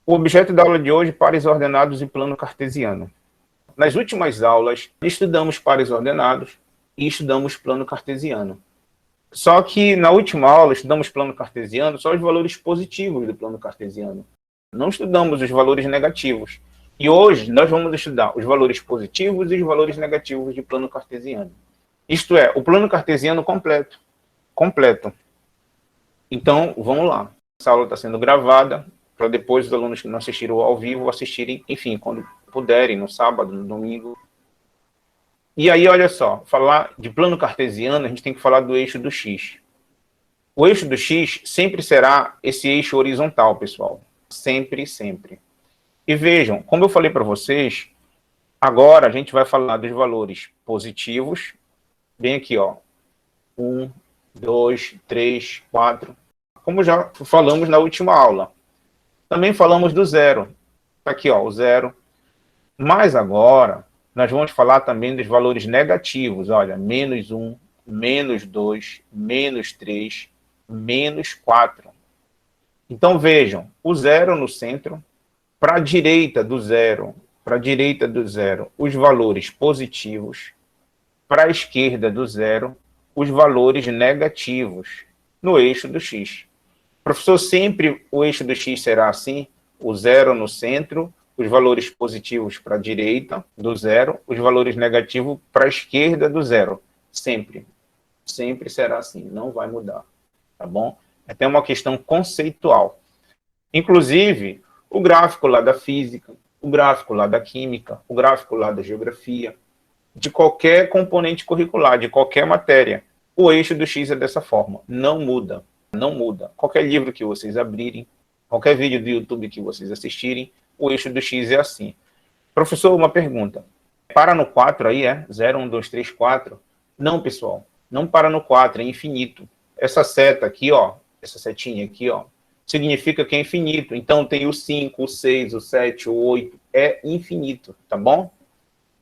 O objeto da aula de hoje, pares ordenados e plano cartesiano. Nas últimas aulas, estudamos pares ordenados e estudamos plano cartesiano. Só que na última aula, estudamos plano cartesiano, só os valores positivos do plano cartesiano. Não estudamos os valores negativos. E hoje nós vamos estudar os valores positivos e os valores negativos de plano cartesiano. Isto é, o plano cartesiano completo. Então, vamos lá. Essa aula está sendo gravada, para depois os alunos que não assistiram ao vivo assistirem, enfim, quando puderem, no sábado, no domingo. E aí, olha só, falar de plano cartesiano, a gente tem que falar do eixo do X. O eixo do X sempre será esse eixo horizontal, pessoal. Sempre, sempre. E vejam, como eu falei para vocês, agora a gente vai falar dos valores positivos. Bem aqui, ó. 1, 2, 3, 4. Como já falamos na última aula. Também falamos do zero. Tá aqui, ó, o zero. Mas agora, nós vamos falar também dos valores negativos. Olha, menos 1, menos 2, menos 3, menos 4. Então, vejam, o zero no centro, para a direita do zero, os valores positivos, para a esquerda do zero, os valores negativos, no eixo do X. Professor, sempre o eixo do X será assim, o zero no centro, os valores positivos para a direita do zero, os valores negativos para a esquerda do zero. Sempre. Sempre será assim, não vai mudar, tá bom? É até uma questão conceitual. Inclusive, o gráfico lá da física, o gráfico lá da química, o gráfico lá da geografia, de qualquer componente curricular, de qualquer matéria, o eixo do X é dessa forma, não muda, não muda. Qualquer livro que vocês abrirem, qualquer vídeo do YouTube que vocês assistirem, o eixo do X é assim. Professor, uma pergunta, para no 4 aí, é? 0, 1, 2, 3, 4? Não, pessoal, não para no 4, é infinito. Essa seta aqui, ó, essa setinha aqui, ó, significa que é infinito. Então, tem o 5, o 6, o 7, o 8, é infinito, tá bom?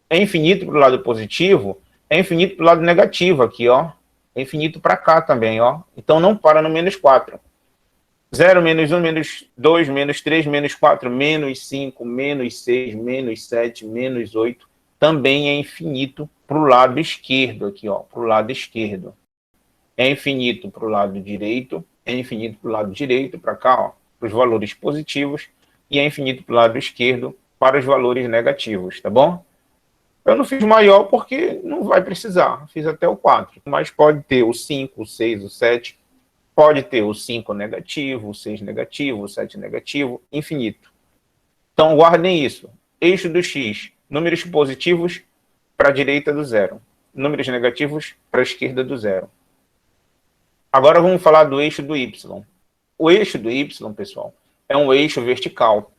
É infinito para o lado positivo, é infinito para o lado negativo aqui, ó. É infinito para cá também, ó. Então, não para no menos 4. 0, menos 1, menos 2, menos 3, menos 4, menos 5, menos 6, menos 7, menos 8, também é infinito para o lado esquerdo aqui, ó. Para o lado esquerdo. É infinito para o lado direito, é infinito para o lado direito, para cá, ó, para os valores positivos, e é infinito para o lado esquerdo, para os valores negativos, tá bom? Eu não fiz maior porque não vai precisar, fiz até o 4, mas pode ter o 5, o 6, o 7, pode ter o 5 negativo, o 6 negativo, o 7 negativo, infinito. Então, guardem isso. Eixo do X, números positivos para a direita do zero, números negativos para a esquerda do zero. Agora vamos falar do eixo do Y. O eixo do Y, pessoal, é um eixo vertical.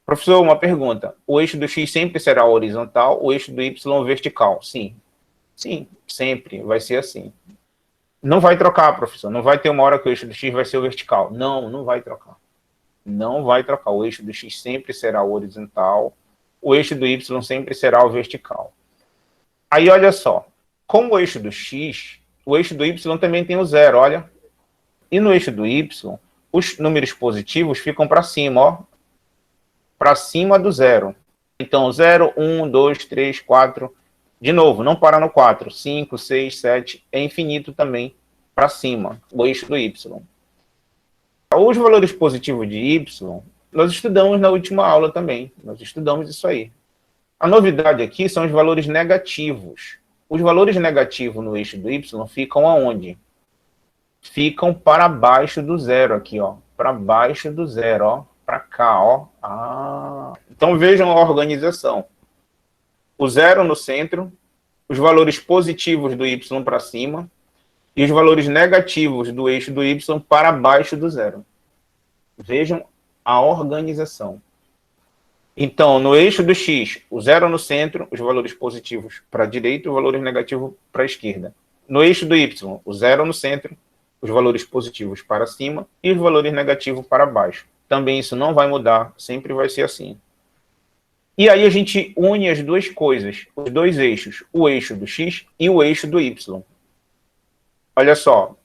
Professor, uma pergunta. O eixo do X sempre será horizontal, o eixo do Y vertical? Sim. Sim, sempre vai ser assim. Não vai trocar, professor. Não vai ter uma hora que o eixo do X vai ser o vertical. Não, não vai trocar. Não vai trocar. O eixo do X sempre será o horizontal, o eixo do Y sempre será o vertical. Aí, olha só. Como o eixo do X... O eixo do Y também tem o zero, olha. E no eixo do Y, os números positivos ficam para cima, ó. Para cima do zero. Então, 0, 1, 2, 3, 4. De novo, não para no 4. 5, 6, 7. É infinito também para cima, o eixo do Y. Os valores positivos de Y, nós estudamos na última aula também. Nós estudamos isso aí. A novidade aqui são os valores negativos. Os valores negativos no eixo do Y ficam aonde? Ficam para baixo do zero aqui, ó. Para baixo do zero, ó. Para cá, ó. Então vejam a organização. O zero no centro, os valores positivos do Y para cima e os valores negativos do eixo do Y para baixo do zero. Vejam a organização. Então, no eixo do X, o zero no centro, os valores positivos para a direita e os valores negativos para a esquerda. No eixo do Y, o zero no centro, os valores positivos para cima e os valores negativos para baixo. Também isso não vai mudar, sempre vai ser assim. E aí a gente une as duas coisas, os dois eixos, o eixo do X e o eixo do Y. Olha só,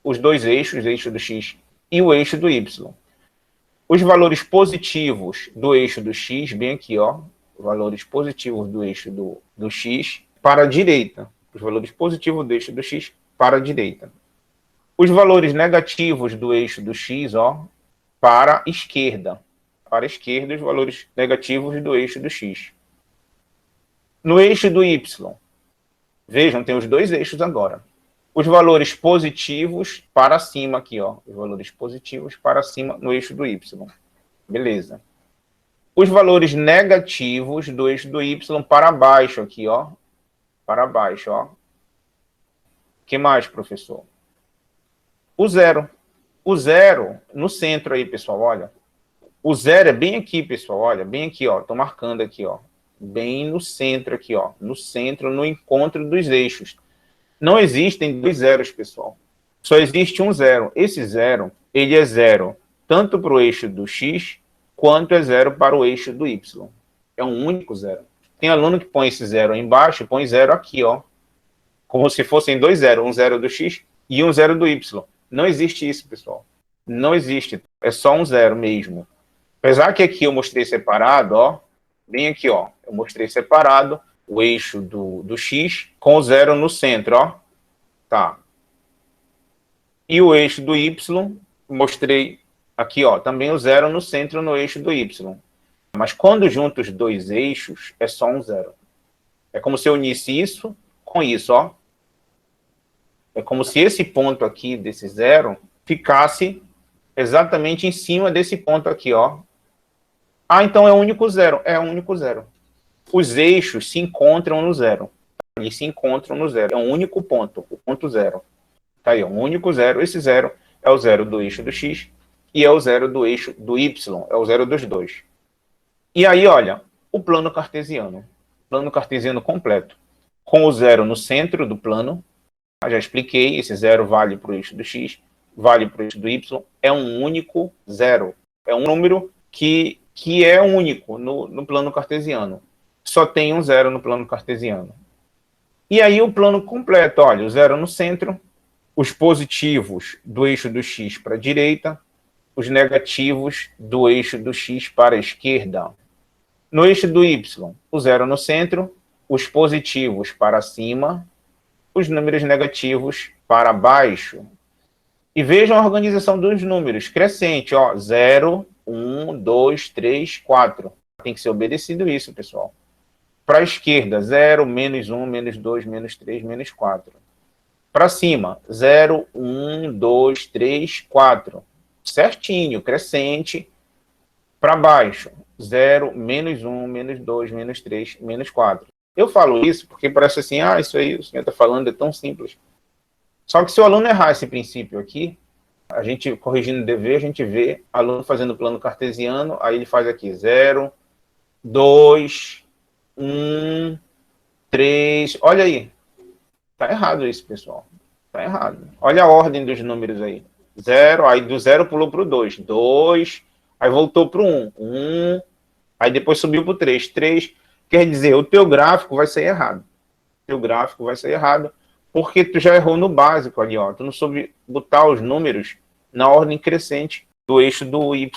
os dois eixos, o eixo do X e o eixo do Y. Os valores positivos do eixo do x, bem aqui, ó, valores positivos do eixo do x para a direita. Os valores positivos do eixo do x para a direita. Os valores negativos do eixo do x, ó, para a esquerda. Para a esquerda, os valores negativos do eixo do x. No eixo do y, vejam, tem os dois eixos agora. Os valores positivos para cima aqui, ó. Os valores positivos para cima no eixo do y. Beleza. Os valores negativos do eixo do y para baixo aqui, ó. Para baixo, ó. O que mais, professor? O zero. O zero no centro aí, pessoal, olha. O zero é bem aqui, pessoal, olha. Bem aqui, ó. Tô marcando aqui, ó. Bem no centro aqui, ó. No centro, no encontro dos eixos. Não existem dois zeros, pessoal. Só existe um zero. Esse zero, ele é zero tanto para o eixo do x, quanto é zero para o eixo do y. É um único zero. Tem aluno que põe esse zero aí embaixo e põe zero aqui, ó. Como se fossem dois zeros. Um zero do x e um zero do y. Não existe isso, pessoal. Não existe. É só um zero mesmo. Apesar que aqui eu mostrei separado, ó. Bem aqui, ó. Eu mostrei separado o eixo do x com o zero no centro, ó. Tá. E o eixo do y, mostrei aqui, ó, também o zero no centro no eixo do y. Mas quando junto os dois eixos, é só um zero. É como se eu unisse isso com isso, ó. É como se esse ponto aqui, desse zero, ficasse exatamente em cima desse ponto aqui, ó. Ah, então é um único zero. É um único zero. Os eixos se encontram no zero. Eles se encontram no zero. É um único ponto, o ponto zero. Tá aí, um único zero. Esse zero é o zero do eixo do x e é o zero do eixo do y. É o zero dos dois. E aí, olha, o plano cartesiano. Plano cartesiano completo. Com o zero no centro do plano. Já expliquei, esse zero vale para o eixo do x, vale para o eixo do y. É um único zero. É um número que é único no plano cartesiano. Só tem um zero no plano cartesiano. E aí o plano completo, olha, o zero no centro, os positivos do eixo do x para a direita, os negativos do eixo do x para a esquerda. No eixo do y, o zero no centro, os positivos para cima, os números negativos para baixo. E vejam a organização dos números, crescente, ó, 0, 1, 2, 3, 4. Tem que ser obedecido isso, pessoal. Para a esquerda, 0, menos 1, menos 2, menos 3, menos 4. Para cima, 0, 1, 2, 3, 4. Certinho, crescente. Para baixo, 0, menos 1, menos 2, menos 3, menos 4. Eu falo isso porque parece assim, ah, isso aí o senhor está falando é tão simples. Só que se o aluno errar esse princípio aqui, a gente, corrigindo o dever, a gente vê aluno fazendo plano cartesiano, aí ele faz aqui 0, 2, 1, 3, olha aí. Tá errado isso, pessoal. Tá errado. Olha a ordem dos números aí. 0, aí do 0 pulou para o 2. 2, aí voltou para o 1. 1, aí depois subiu para o 3. 3, quer dizer, o teu gráfico vai sair errado. O teu gráfico vai sair errado, porque tu já errou no básico ali, ó. Tu não soube botar os números na ordem crescente do eixo do y.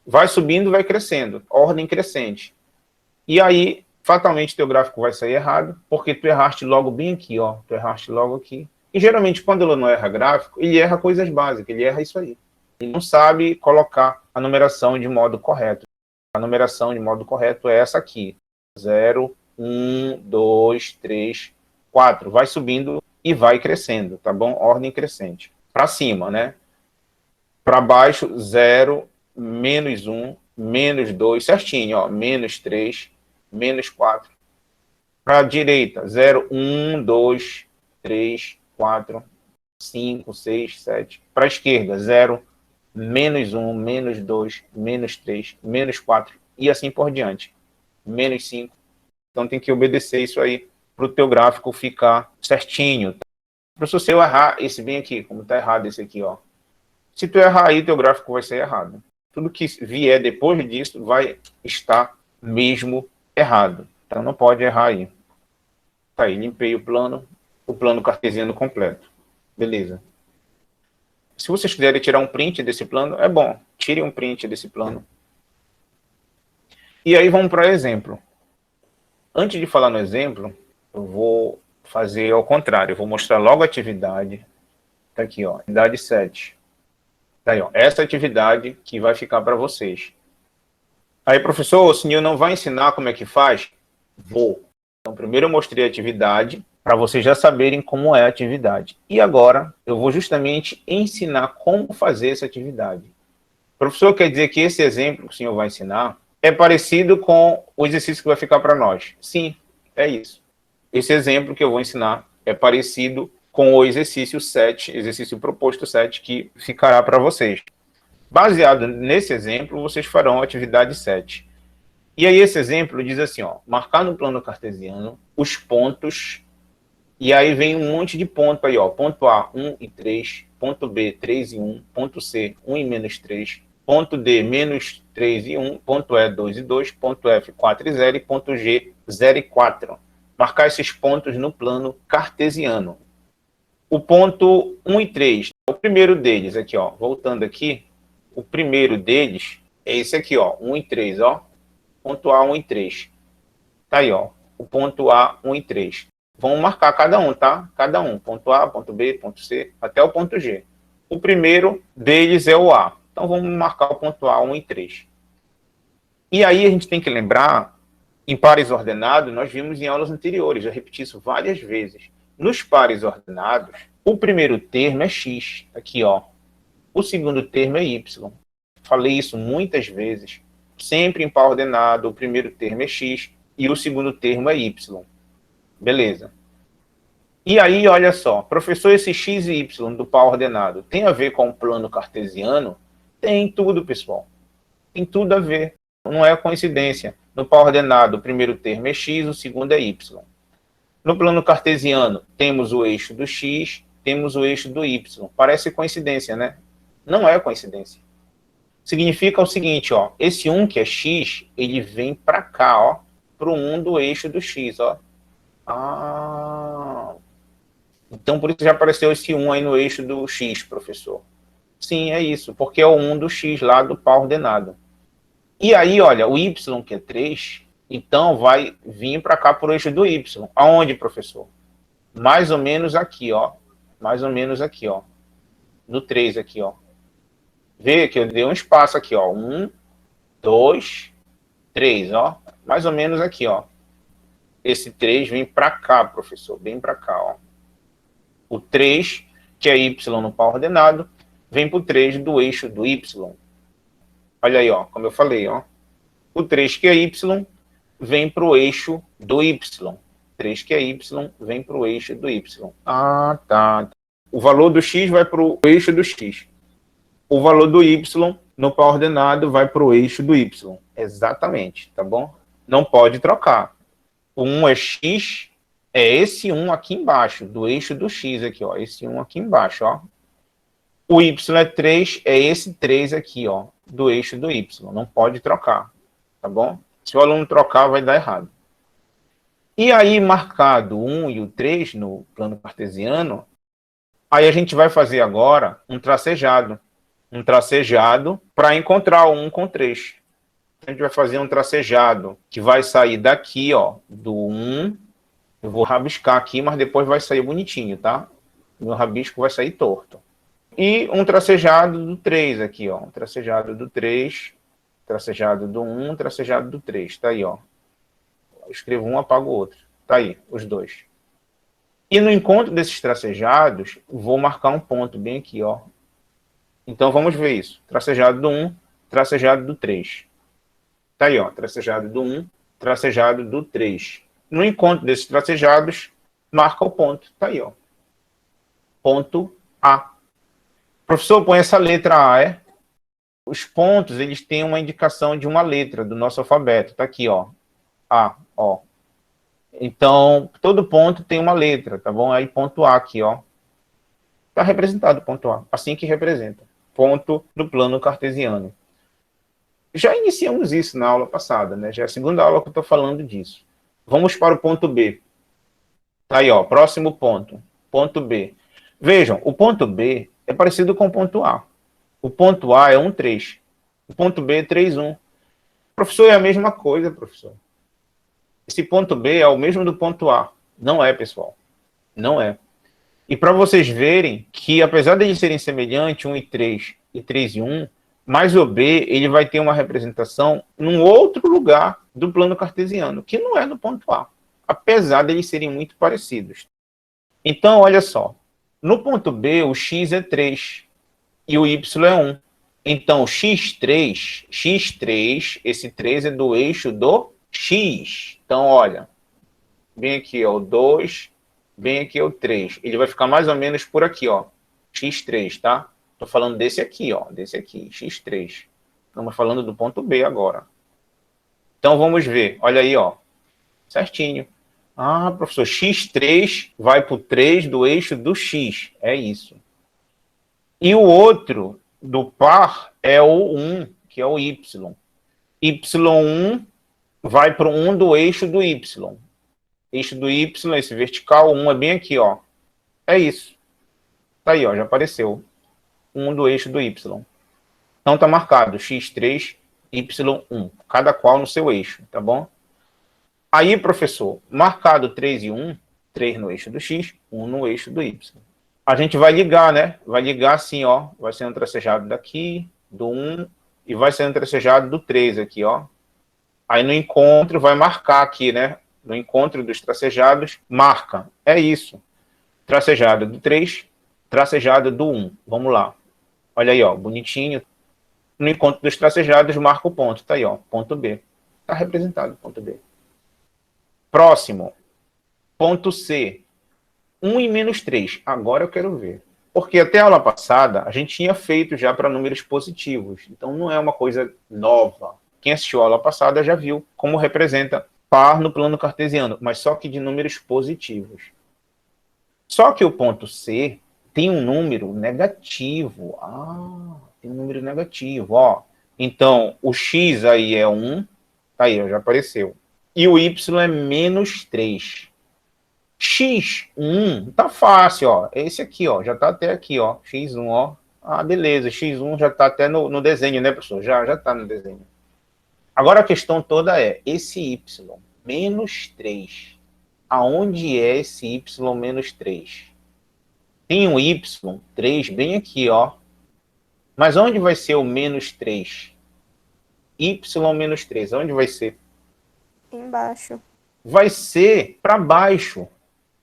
Vai subindo, vai crescendo. Ordem crescente. E aí, fatalmente, teu gráfico vai sair errado, porque tu erraste logo bem aqui, ó. Tu erraste logo aqui. E geralmente, quando ele não erra gráfico, ele erra coisas básicas, ele erra isso aí. Ele não sabe colocar a numeração de modo correto. A numeração de modo correto é essa aqui. 0, 1, 2, 3, 4. Vai subindo e vai crescendo, tá bom? Ordem crescente. Para cima, né? Para baixo, 0, menos 1, menos 2, certinho, ó. Menos 3, menos 4. Para a direita, 0, 1, 2, 3, 4, 5, 6, 7. Para a esquerda, 0, menos 1, menos 2, menos 3, menos 4, e assim por diante. Menos 5. Então tem que obedecer isso aí para o teu gráfico ficar certinho. Professor, se eu errar esse bem aqui, como está errado esse aqui, ó. Se tu errar aí, teu gráfico vai ser errado. Tudo que vier depois disso vai estar mesmo errado. Então não pode errar aí. Tá aí, limpei o plano cartesiano completo. Beleza. Se vocês quiserem tirar um print desse plano, é bom. Tirem um print desse plano. E aí vamos para o exemplo. Antes de falar no exemplo, eu vou fazer ao contrário. Eu vou mostrar logo a atividade. Tá aqui, ó. Atividade 7. Tá aí, ó. Essa atividade que vai ficar para vocês. Aí, professor, o senhor não vai ensinar como é que faz? Vou. Então, primeiro eu mostrei a atividade, para vocês já saberem como é a atividade. E agora, eu vou justamente ensinar como fazer essa atividade. Professor, quer dizer que esse exemplo que o senhor vai ensinar é parecido com o exercício que vai ficar para nós? Sim, é isso. Esse exemplo que eu vou ensinar é parecido com o exercício 7, exercício proposto 7, que ficará para vocês. Baseado nesse exemplo, vocês farão a atividade 7. E aí esse exemplo diz assim, ó, marcar no plano cartesiano os pontos, e aí vem um monte de ponto aí, ó, ponto A, 1 e 3, ponto B, 3 e 1, ponto C, 1 e menos 3, ponto D, menos 3 e 1, ponto E, 2 e 2, ponto F, 4 e 0, e ponto G, 0 e 4. Marcar esses pontos no plano cartesiano. O ponto 1 e 3, o primeiro deles aqui, ó, voltando aqui, o primeiro deles é esse aqui, ó, 1 e 3, ó, ponto A, 1 e 3. Tá aí, ó, o ponto A, 1 e 3. Vamos marcar cada um, tá? Cada um, ponto A, ponto B, ponto C, até o ponto G. O primeiro deles é o A. Então, vamos marcar o ponto A, 1 e 3. E aí, a gente tem que lembrar, em pares ordenados, nós vimos em aulas anteriores, já repeti isso várias vezes. Nos pares ordenados, o primeiro termo é X, aqui, ó. O segundo termo é Y. Falei isso muitas vezes. Sempre em par ordenado, o primeiro termo é X e o segundo termo é Y. Beleza. E aí, olha só, professor, esse X e Y do par ordenado tem a ver com o plano cartesiano? Tem tudo, pessoal. Tem tudo a ver. Não é coincidência. No par ordenado, o primeiro termo é X, o segundo é Y. No plano cartesiano, temos o eixo do X, temos o eixo do Y. Parece coincidência, né? Não é coincidência. Significa o seguinte, ó, esse 1 que é X, ele vem para cá, ó, para o 1 do eixo do X, ó. Ah, então por isso já apareceu esse 1 aí no eixo do X, professor. Sim, é isso, porque é o 1 do X lá do par ordenado. E aí, olha, o Y que é 3, então vai vir para cá para o eixo do Y. Aonde, professor? Mais ou menos aqui, ó. Mais ou menos aqui, ó. No 3 aqui, ó. Vê que eu dei um espaço aqui, ó. 1, 2, 3, ó. Mais ou menos aqui, ó. Esse 3 vem para cá, professor. Bem para cá, ó. O 3, que é Y no par ordenado, vem para o 3 do eixo do Y. Olha aí, ó. Como eu falei, ó. O 3, que é Y, vem para o eixo do Y. 3, que é Y, vem para o eixo do Y. Ah, tá. O valor do X vai para o eixo do X. O valor do Y no par ordenado vai para o eixo do Y. Exatamente, tá bom? Não pode trocar. O 1 é X, é esse 1 aqui embaixo, do eixo do X aqui, ó. Esse 1 aqui embaixo, ó. O Y é 3, é esse 3 aqui, ó, do eixo do Y. Não pode trocar, tá bom? Se o aluno trocar, vai dar errado. E aí, marcado o 1 e o 3 no plano cartesiano, aí a gente vai fazer agora um tracejado. Um tracejado para encontrar o 1 com o 3. A gente vai fazer um tracejado que vai sair daqui, ó, do 1. Eu vou rabiscar aqui, mas depois vai sair bonitinho, tá? Meu rabisco vai sair torto. E um tracejado do 3 aqui, ó. Um tracejado do 3, tracejado do 1, tracejado do 3. Tá aí, ó. Eu escrevo um, apago o outro. Tá aí, os dois. E no encontro desses tracejados, vou marcar um ponto bem aqui, ó. Então, vamos ver isso. Tracejado do 1, tracejado do 3. Tá aí, ó. Tracejado do 1, tracejado do 3. No encontro desses tracejados, marca o ponto. Tá aí, ó. Ponto A. Professor, põe essa letra A, é? Os pontos, eles têm uma indicação de uma letra do nosso alfabeto. Tá aqui, ó. A, ó. Então, todo ponto tem uma letra, tá bom? Aí, ponto A aqui, ó. Tá representado o ponto A. Assim que representa. Ponto do plano cartesiano. Já iniciamos isso na aula passada, né? Já é a segunda aula que eu estou falando disso. Vamos para o ponto B. Tá aí, ó, próximo ponto. Ponto B. Vejam, o ponto B, é parecido com o ponto A. O ponto A é 1, 3. O ponto B é 3, 1. Professor, é a mesma coisa, professor. Esse ponto B é o mesmo do ponto A. Não é, pessoal. Não é. E para vocês verem que, apesar de eles serem semelhantes, 1 e 3 e 1, mas o B ele vai ter uma representação num outro lugar do plano cartesiano, que não é no ponto A, apesar de eles serem muito parecidos. Então, olha só. No ponto B, o x é 3 e o y é 1. Então, x3, esse 3 é do eixo do x. Então, olha, vem aqui, ó, o 2, vem aqui o 3. Ele vai ficar mais ou menos por aqui, ó, x3, tá? Tô falando desse aqui, ó, desse aqui, x3. Estamos falando do ponto B agora. Então, vamos ver. Olha aí, ó, certinho. Ah, professor, x3 vai para o 3 do eixo do x. É isso. E o outro do par é o 1, que é o y. y1 vai para o 1 do eixo do y. Eixo do y, esse vertical, 1 é bem aqui, ó. É isso. Tá aí, ó, já apareceu. 1 do eixo do y. Então tá marcado x3, y1, cada qual no seu eixo, tá bom? Aí, professor, marcado 3 e 1, 3 no eixo do x, 1 no eixo do y. A gente vai ligar, né? Vai ligar assim, ó. Vai sendo tracejado daqui, do 1, e vai sendo tracejado do 3 aqui, ó. Aí no encontro vai marcar aqui, né? No encontro dos tracejados, marca. É isso. Tracejado do 3, tracejado do 1. Vamos lá. Olha aí, ó, bonitinho. No encontro dos tracejados, marca o ponto. Tá aí, ó, ponto B. Tá representado, ponto B. Próximo. Ponto C. 1 e menos 3. Agora eu quero ver. Porque até a aula passada, a gente tinha feito já para números positivos. Então, não é uma coisa nova. Quem assistiu a aula passada já viu como representa par no plano cartesiano, mas só que de números positivos. Só que o ponto C tem um número negativo. Ah, tem um número negativo, ó. Então, o x aí é 1. Tá aí, ó, já apareceu. E o y é menos 3. X1 tá fácil, ó. Esse aqui, ó, já tá até aqui, ó. X1, ó. Ah, beleza. X1 já tá até no desenho, né, professor? Já tá no desenho. Agora a questão toda é, esse y menos 3, aonde é esse y menos 3? Tem um y3 bem aqui, ó. Mas onde vai ser o menos 3? Y menos 3, onde vai ser? Embaixo. Vai ser para baixo.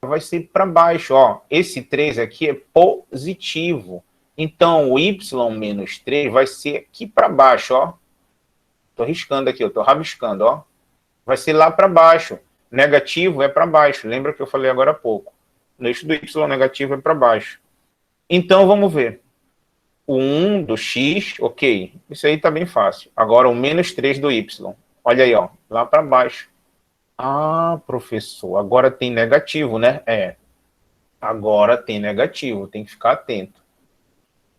Vai ser para baixo, ó. Esse 3 aqui é positivo. Então, o y menos 3 vai ser aqui para baixo, ó. Tô riscando aqui, eu tô rabiscando, ó. Vai ser lá para baixo. Negativo é para baixo. Lembra que eu falei agora há pouco? No eixo do y, negativo é para baixo. Então, vamos ver. O 1 do x, ok. Isso aí tá bem fácil. Agora, o menos 3 do y. Olha aí, ó. Lá para baixo. Ah, professor, agora tem negativo, né? É. Agora tem negativo, tem que ficar atento.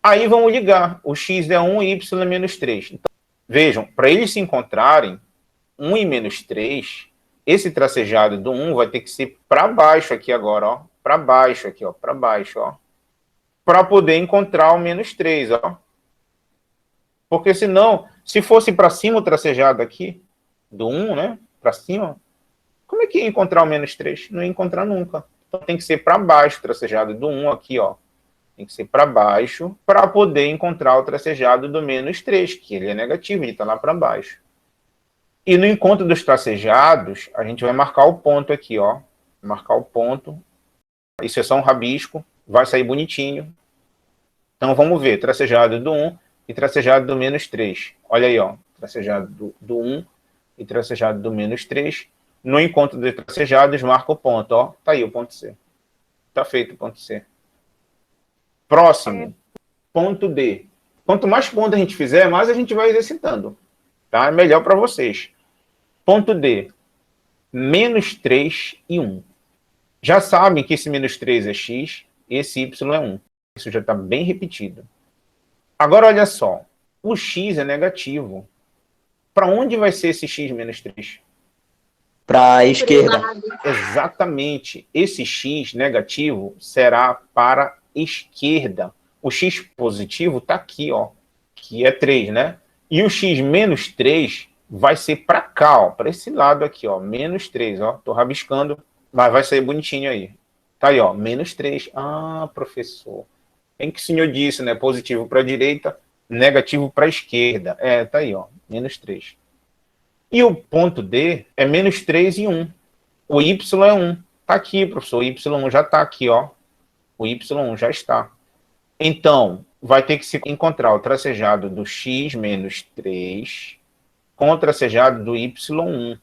Aí vamos ligar. O x é 1 e y é menos 3. Então, vejam, para eles se encontrarem, 1 e menos 3, esse tracejado do 1 vai ter que ser para baixo aqui agora, ó. Para baixo aqui, ó. Para baixo, ó. Para poder encontrar o menos 3, ó. Porque senão, se fosse para cima o tracejado aqui, do 1, né? Para cima, como é que ia encontrar o menos 3? Não ia encontrar nunca. Então tem que ser para baixo o tracejado do 1 aqui, ó. Tem que ser para baixo para poder encontrar o tracejado do menos 3, que ele é negativo, ele está lá para baixo. E no encontro dos tracejados, a gente vai marcar o ponto aqui, ó. Marcar o ponto. Isso é só um rabisco, vai sair bonitinho. Então vamos ver, tracejado do 1 e tracejado do menos 3. Olha aí, ó. Tracejado do 1 e tracejado do menos 3. No encontro dos tracejados, marca o ponto, ó. Tá aí o ponto C. Tá feito o ponto C. Próximo, ponto D. Quanto mais ponto a gente fizer, mais a gente vai exercitando. Tá? É melhor para vocês. Ponto D. Menos 3 e 1. Já sabem que esse menos 3 é x e esse y é 1. Isso já está bem repetido. Agora, olha só. O x é negativo. Para onde vai ser esse x menos 3? Para a esquerda. Exatamente. Esse x negativo será para a esquerda. o x positivo está aqui, ó, que é 3, né? E o x menos 3 vai ser para cá, ó, para esse lado aqui, ó, menos 3, ó. Tô rabiscando, mas vai sair bonitinho aí. Tá aí, ó, menos 3. Ah, professor. Bem que o senhor disse, né? Positivo para a direita, negativo para a esquerda. É, tá aí, ó, menos 3. E o ponto D é menos 3 e 1. O y é 1. Tá aqui, professor. O y1 já tá aqui, ó. O y1 já está. Então, vai ter que se encontrar o tracejado do x menos 3 com o tracejado do y1.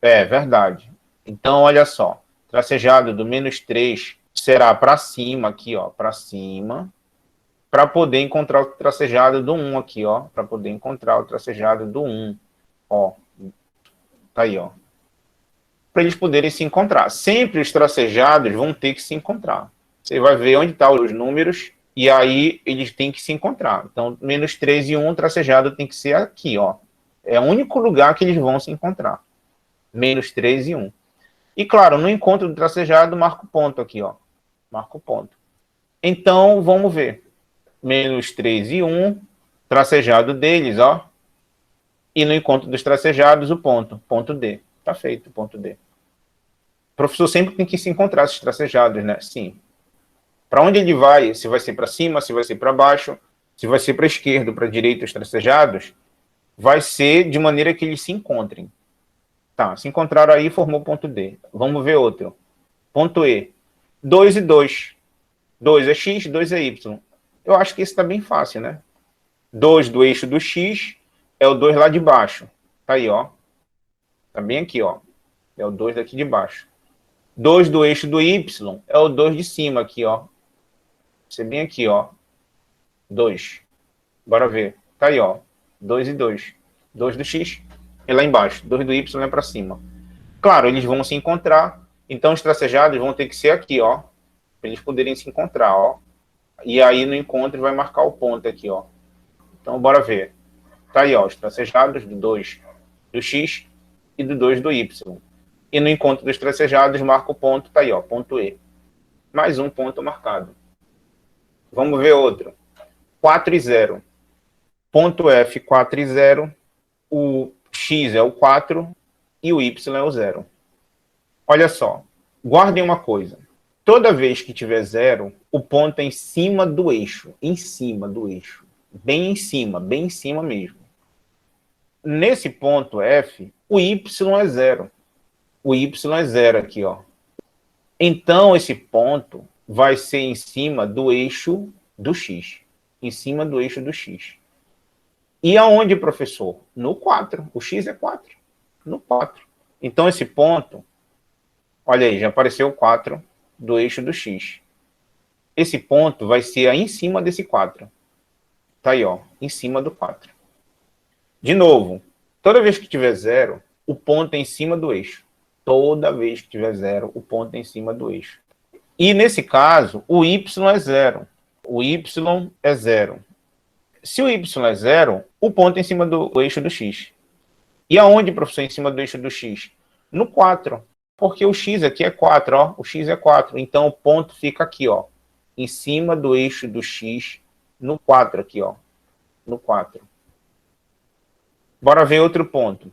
É verdade. Então, olha só. Tracejado do menos 3 será para cima aqui, ó. Para cima. Para poder encontrar o tracejado do 1 aqui, ó. Para poder encontrar o tracejado do 1. Ó. Tá aí, ó. Para eles poderem se encontrar. Sempre os tracejados vão ter que se encontrar. Você vai ver onde estão os números e aí eles têm que se encontrar. Então, menos 3 e 1, o tracejado tem que ser aqui, ó. É o único lugar que eles vão se encontrar. Menos 3 e 1. E, claro, no encontro do tracejado, marca o ponto aqui, ó. Marca o ponto. Então, vamos ver. Menos 3 e 1, tracejado deles, ó. E no encontro dos tracejados, o ponto. Ponto D. Tá feito o ponto D. O professor sempre tem que se encontrar esses tracejados, né? Sim. Para onde ele vai? Se vai ser para cima, se vai ser para baixo, se vai ser para a esquerda ou para a direita os tracejados, vai ser de maneira que eles se encontrem. Tá, se encontraram aí, formou ponto D. Vamos ver outro. Ponto E. 2 e 2. 2 é x, 2 é y. Eu acho que esse está bem fácil, né? 2 do eixo do x é o 2 lá de baixo. Tá aí, ó. Tá bem aqui, ó. É o 2 daqui de baixo. 2 do eixo do y é o 2 de cima aqui, ó. Você bem aqui, ó. 2. Bora ver. Tá aí, ó. 2 e 2. 2 do x é lá embaixo. 2 do y é para cima. Claro, eles vão se encontrar. Então, os tracejados vão ter que ser aqui, ó. Para eles poderem se encontrar, ó. E aí, no encontro, vai marcar o ponto aqui, ó. Então, bora ver. Tá aí, ó. Os tracejados do 2 do x e do 2 do y. E no encontro dos tracejados, marca o ponto. Tá aí, ó. Ponto E. Mais um ponto marcado. Vamos ver outro. 4 e 0. Ponto F, 4 e 0. O x é o 4 e o y é o 0. Olha só. Guardem uma coisa. Toda vez que tiver 0, o ponto é em cima do eixo. Em cima do eixo. Bem em cima mesmo. Nesse ponto F, o y é 0. O y é 0 aqui, ó. Então, esse ponto vai ser em cima do eixo do x. Em cima do eixo do x. E aonde, professor? No 4. O x é 4. No 4. Então, esse ponto, olha aí, já apareceu o 4 do eixo do x. Esse ponto vai ser aí em cima desse 4. Tá aí, ó, em cima do 4. De novo, toda vez que tiver 0, o ponto é em cima do eixo. Toda vez que tiver 0, o ponto é em cima do eixo. E nesse caso, o y é 0. O y é 0. Se o y é 0, o ponto é em cima do eixo do x. E aonde, professor, em cima do eixo do x? No 4. Porque o x aqui é 4, ó. O x é 4. Então, o ponto fica aqui, ó. Em cima do eixo do x, no 4 aqui, ó. No 4. Bora ver outro ponto.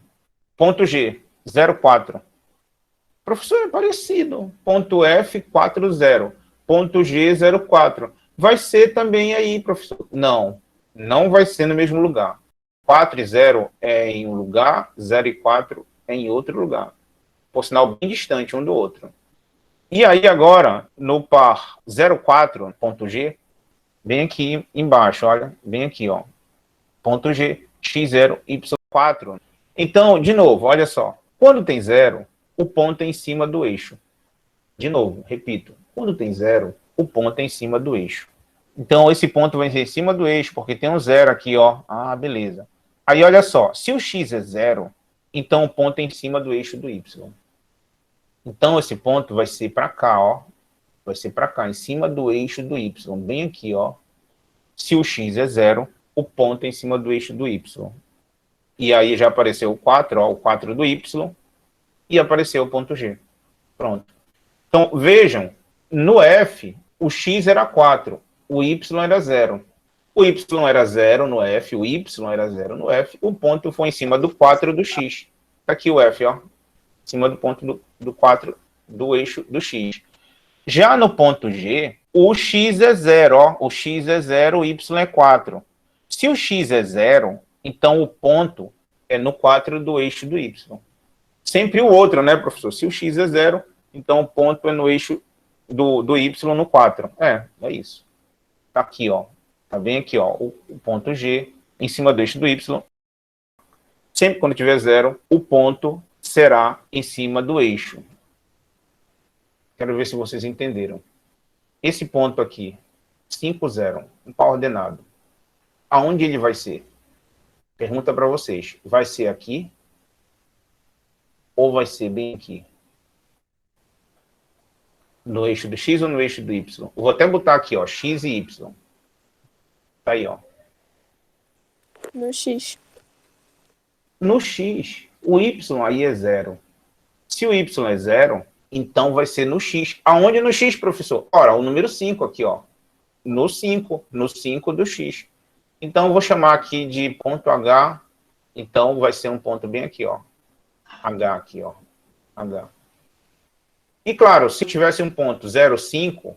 Ponto G, 0, 4. Professor, é parecido. Ponto F, 4, 0. Ponto G, 0, 4. Vai ser também aí, professor. Não, não vai ser no mesmo lugar. 4 e 0 é em um lugar, 0 e 4 é em outro lugar. Por sinal, bem distante um do outro. E aí agora, no par 0, 4, ponto G, bem aqui embaixo, olha, bem aqui, ó. Ponto G, x0, y4. Então, de novo, olha só. Quando tem 0, o ponto é em cima do eixo. De novo, repito. Quando tem 0, o ponto é em cima do eixo. Então, esse ponto vai ser em cima do eixo, porque tem um 0 aqui, ó. Ah, beleza. Aí, olha só. Se o x é 0, então o ponto é em cima do eixo do y. Então, esse ponto vai ser para cá, ó. Vai ser para cá, em cima do eixo do y. Bem aqui, ó. Se o x é 0, o ponto é em cima do eixo do y. E aí já apareceu o 4, ó, o 4 do y. E apareceu o ponto G. Pronto. Então, vejam, no F, o x era 4. o y era 0. O y era 0 no f, o y era 0 no f, o ponto foi em cima do 4 do x. Tá aqui o f, ó. Em cima do ponto do 4 do eixo do x. Já no ponto G, o x é 0, ó. O x é 0, o y é 4. Se o x é 0, então o ponto é no 4 do eixo do y. Sempre o outro, né, professor? Se o x é 0, então o ponto é no eixo do y no 4. É isso. Tá aqui, ó. Tá bem aqui, ó. O ponto G em cima do eixo do y. Sempre quando tiver 0, o ponto será em cima do eixo. Quero ver se vocês entenderam. Esse ponto aqui, 5, 0, um par ordenado. Aonde ele vai ser? Pergunta para vocês. Vai ser aqui? Ou vai ser bem aqui? No eixo do x ou no eixo do y? Eu vou até botar aqui, ó, x e y. Tá aí, ó. No X. No x, o y aí é 0. Se o y é 0, então vai ser no x. Aonde no x, professor? Ora, o número 5 aqui, ó. No 5 do x. Então, eu vou chamar aqui de ponto H. Então, vai ser um ponto bem aqui, ó. H aqui, ó. H. E, claro, se tivesse um ponto 0, 5,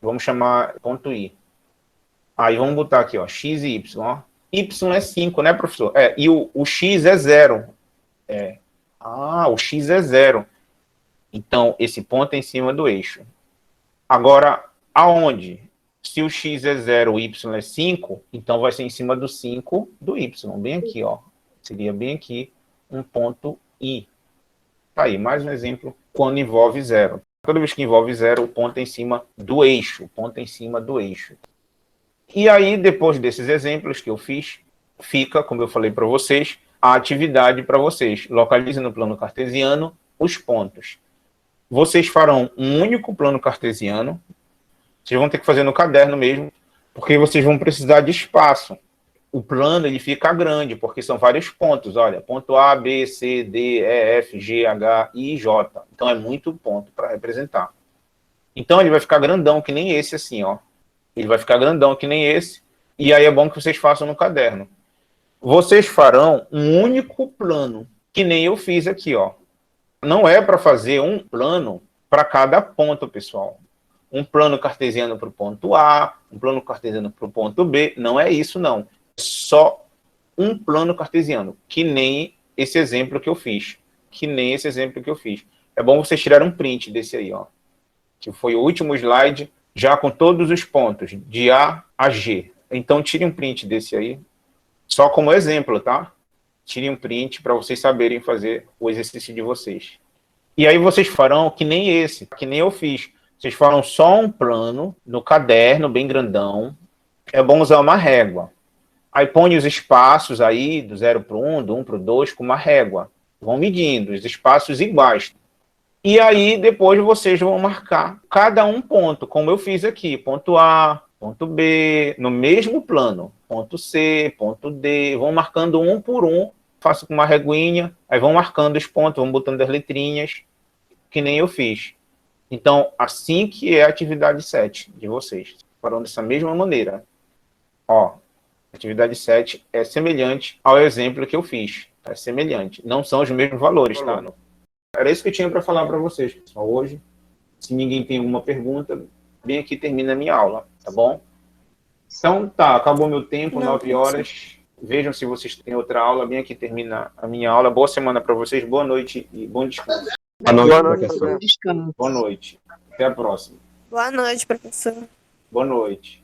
vamos chamar ponto I. Aí, vamos botar aqui, ó, x e y, ó. Y é 5, né, professor? E o x é 0. O x é 0. Então, esse ponto é em cima do eixo. Agora, aonde? Se o x é 0, o y é 5, então vai ser em cima do 5 do y. Bem aqui, ó. Seria bem aqui um ponto I. Tá aí, mais um exemplo quando envolve 0. Toda vez que envolve 0, o ponto é em cima do eixo. O ponto é em cima do eixo. E aí, depois desses exemplos que eu fiz, fica, como eu falei para vocês, a atividade para vocês. Localize no plano cartesiano os pontos. Vocês farão um único plano cartesiano. Vocês vão ter que fazer no caderno mesmo, porque vocês vão precisar de espaço. O plano ele fica grande, porque são vários pontos. Olha, ponto A, B, C, D, E, F, G, H, I, J. Então, é muito ponto para representar. Então, ele vai ficar grandão, que nem esse assim, ó. Ele vai ficar grandão, que nem esse. E aí é bom que vocês façam no caderno. Vocês farão um único plano, que nem eu fiz aqui, ó. Não é para fazer um plano para cada ponto, pessoal. Um plano cartesiano para o ponto A, um plano cartesiano para o ponto B. Não é isso, não. É só um plano cartesiano, que nem esse exemplo que eu fiz. Que nem esse exemplo que eu fiz. É bom vocês tirarem um print desse aí, ó. Que foi o último slide, já com todos os pontos, de A a G. Então, tire um print desse aí, só como exemplo, tá? Tire um print para vocês saberem fazer o exercício de vocês. E aí vocês farão que nem esse, que nem eu fiz. Vocês farão só um plano no caderno, bem grandão. É bom usar uma régua. Aí põe os espaços aí, do 0 para o 1, do 1 para o 2, com uma régua. Vão medindo, os espaços iguais. E aí, depois, vocês vão marcar cada um ponto, como eu fiz aqui. Ponto A, ponto B, no mesmo plano. Ponto C, ponto D. Vão marcando um por um. Faço com uma reguinha. Aí vão marcando os pontos, vão botando as letrinhas, que nem eu fiz. Então, assim que é a atividade 7 de vocês. Farão dessa mesma maneira. Ó, atividade 7 é semelhante ao exemplo que eu fiz. É semelhante. Não são os mesmos valores, tá? Era isso que eu tinha para falar para vocês, pessoal, hoje. Se ninguém tem alguma pergunta, bem aqui termina a minha aula, tá bom? Então, tá, acabou meu tempo, 9 horas. Vejam se vocês têm outra aula, bem aqui termina a minha aula. Boa semana para vocês, boa noite e bom descanso. Boa noite, professor. Descanso. Boa noite. Até a próxima. Boa noite, professor. Boa noite.